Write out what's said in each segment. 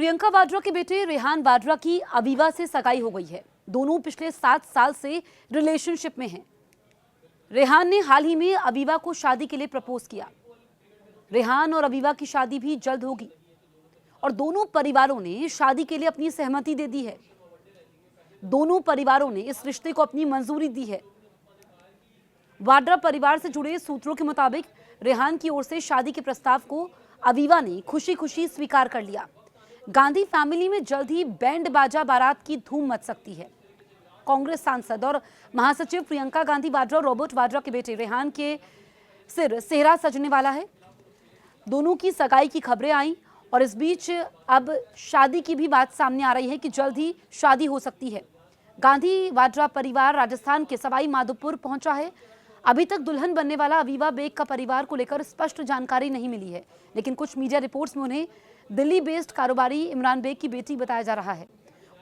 प्रियंका वाड्रा के बेटे रेहान वाड्रा की अवीवा से सगाई हो गई है। दोनों पिछले 7 साल से रिलेशनशिप में हैं। रेहान ने हाल ही में अवीवा को शादी के लिए प्रपोज किया। रेहान और अवीवा की शादी भी जल्द होगी और दोनों परिवारों ने शादी के लिए अपनी सहमति दे दी है। दोनों परिवारों ने इस रिश्ते को अपनी मंजूरी दी है। वाड्रा परिवार से जुड़े सूत्रों के मुताबिक रेहान की ओर से शादी के प्रस्ताव को अवीवा ने खुशी खुशी स्वीकार कर लिया। गांधी फैमिली में जल्द ही बैंड बाजा बारात की धूम मच सकती है। कांग्रेस सांसद और महासचिव प्रियंका गांधी वाड्रा और रॉबर्ट वाड्रा के बेटे रेहान के सिर सेहरा सजने वाला है। दोनों की सगाई की खबरें आई और इस बीच अब शादी की भी बात सामने आ रही है कि जल्द ही शादी हो सकती है। गांधी वाड्रा परिवार राजस्थान के सवाई माधोपुर पहुंचा है। अभी तक दुल्हन बनने वाला अवीवा बेग का परिवार को लेकर स्पष्ट जानकारी नहीं मिली है, लेकिन कुछ मीडिया रिपोर्ट्स में उन्हें दिल्ली बेस्ड कारोबारी इमरान बेग की बेटी बताया जा रहा है।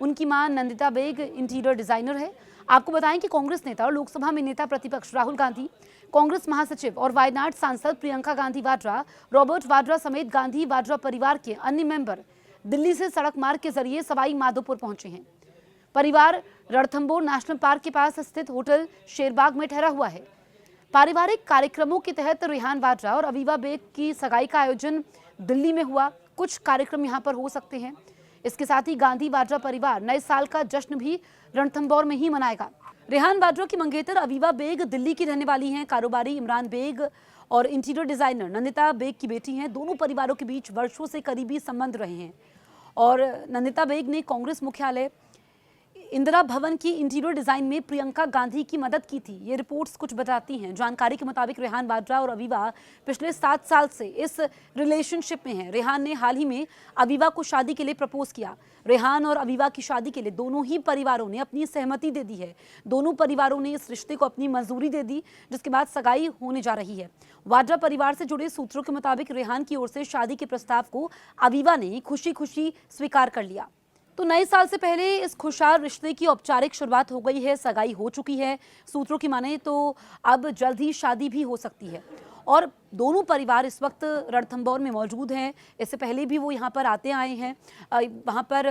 उनकी मां नंदिता बेग इंटीरियर डिजाइनर है। आपको बताएं कि कांग्रेस नेता और लोकसभा में नेता प्रतिपक्ष राहुल गांधी, कांग्रेस महासचिव और वायनाड सांसद प्रियंका गांधी वाड्रा, रॉबर्ट वाड्रा समेत गांधी वाड्रा परिवार के अन्य मेंबर दिल्ली से सड़क मार्ग के जरिए सवाई माधोपुर पहुंचे हैं। परिवार रणथंभौर नेशनल पार्क के पास स्थित होटल शेरबाग में ठहरा हुआ है। पारिवारिक कार्यक्रमों के तहत रेहान वाड्रा और अवीवा बेग की सगाई का आयोजन दिल्ली में हुआ। कुछ कार्यक्रम यहां पर हो सकते हैं। इसके साथ ही गांधी वाड्रा परिवार नए साल का जश्न भी रणथंभौर में ही मनाएगा। रेहान वाड्रा की मंगेतर अवीवा बेग दिल्ली की रहने वाली हैं। कारोबारी इमरान बेग और इंटीरियर डिजाइनर नंदिता बेग की बेटी हैं। दोनों परिवारों के बीच वर्षों से करीबी संबंध रहे हैं और नंदिता बेग ने कांग्रेस मुख्यालय इंदिरा भवन की इंटीरियर डिजाइन में प्रियंका गांधी की मदद की थी। ये रिपोर्ट्स कुछ बताती हैं। जानकारी के मुताबिक रेहान वाड्रा और अवीवा पिछले 7 साल से इस रिलेशनशिप में हैं। रेहान ने हाल ही में अवीवा को शादी के लिए प्रपोज किया। रेहान और अवीवा की शादी के लिए दोनों ही परिवारों ने अपनी सहमति दे दी है। दोनों परिवारों ने इस रिश्ते को अपनी मंजूरी दे दी, जिसके बाद सगाई होने जा रही है। वाड्रा परिवार से जुड़े सूत्रों के मुताबिक रेहान की ओर से शादी के प्रस्ताव को अवीवा ने खुशी खुशी स्वीकार कर लिया। तो नए साल से पहले इस खुशहाल रिश्ते की औपचारिक शुरुआत हो गई है। सगाई हो चुकी है। सूत्रों की माने तो अब जल्द ही शादी भी हो सकती है और दोनों परिवार इस वक्त रणथंभौर में मौजूद हैं। इससे पहले भी वो यहाँ पर आते आए हैं। वहाँ पर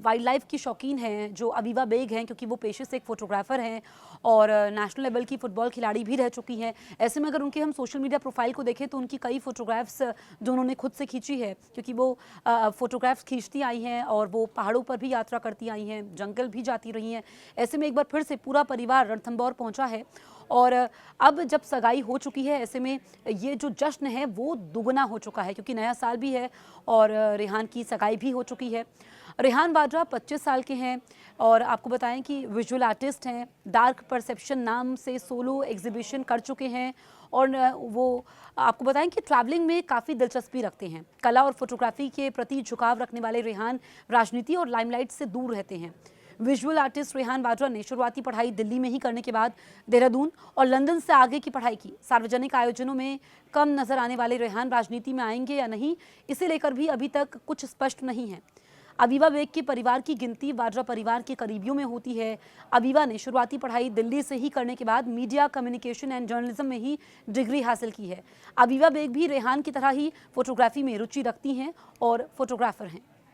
वाइल्ड लाइफ की शौकीन हैं जो अवीवा बेग हैं, क्योंकि वो पेशे से एक फ़ोटोग्राफ़र हैं और नेशनल लेवल की फ़ुटबॉल खिलाड़ी भी रह चुकी हैं। ऐसे में अगर उनके हम सोशल मीडिया प्रोफाइल को देखें तो उनकी कई फ़ोटोग्राफ्स जो उन्होंने खुद से खींची है, क्योंकि वो फ़ोटोग्राफ्स खींचती आई हैं और वो पहाड़ों पर भी यात्रा करती आई हैं, जंगल भी जाती रही हैं। ऐसे में एक बार फिर से पूरा परिवार रणथंभौर पहुँचा है और अब जब सगाई हो चुकी है, ऐसे में ये जो जश्न है वो दुगना हो चुका है, क्योंकि नया साल भी है और रेहान की सगाई भी हो चुकी है। रेहान वाड्रा 25 साल के हैं और आपको बताएं कि विजुअल आर्टिस्ट हैं। डार्क परसेप्शन नाम से सोलो एग्जीबिशन कर चुके हैं और वो आपको बताएं कि ट्रैवलिंग में काफ़ी दिलचस्पी रखते हैं। कला और फोटोग्राफी के प्रति झुकाव रखने वाले रेहान राजनीति और लाइमलाइट से दूर रहते हैं। विजुअल आर्टिस्ट रेहान वाड्रा ने शुरुआती पढ़ाई दिल्ली में ही करने के बाद देहरादून और लंदन से आगे की पढ़ाई की। सार्वजनिक आयोजनों में कम नजर आने वाले रेहान राजनीति में आएंगे या नहीं, इसे लेकर भी अभी तक कुछ स्पष्ट नहीं है। अवीवा बेग के परिवार की गिनती वाड्रा परिवार के करीबियों में होती है। अवीवा ने शुरुआती पढ़ाई दिल्ली से ही करने के बाद मीडिया कम्युनिकेशन एंड जर्नलिज्म में ही डिग्री हासिल की है। अवीवा बेग भी रेहान की तरह ही फोटोग्राफी में रुचि रखती हैं और फोटोग्राफर हैं।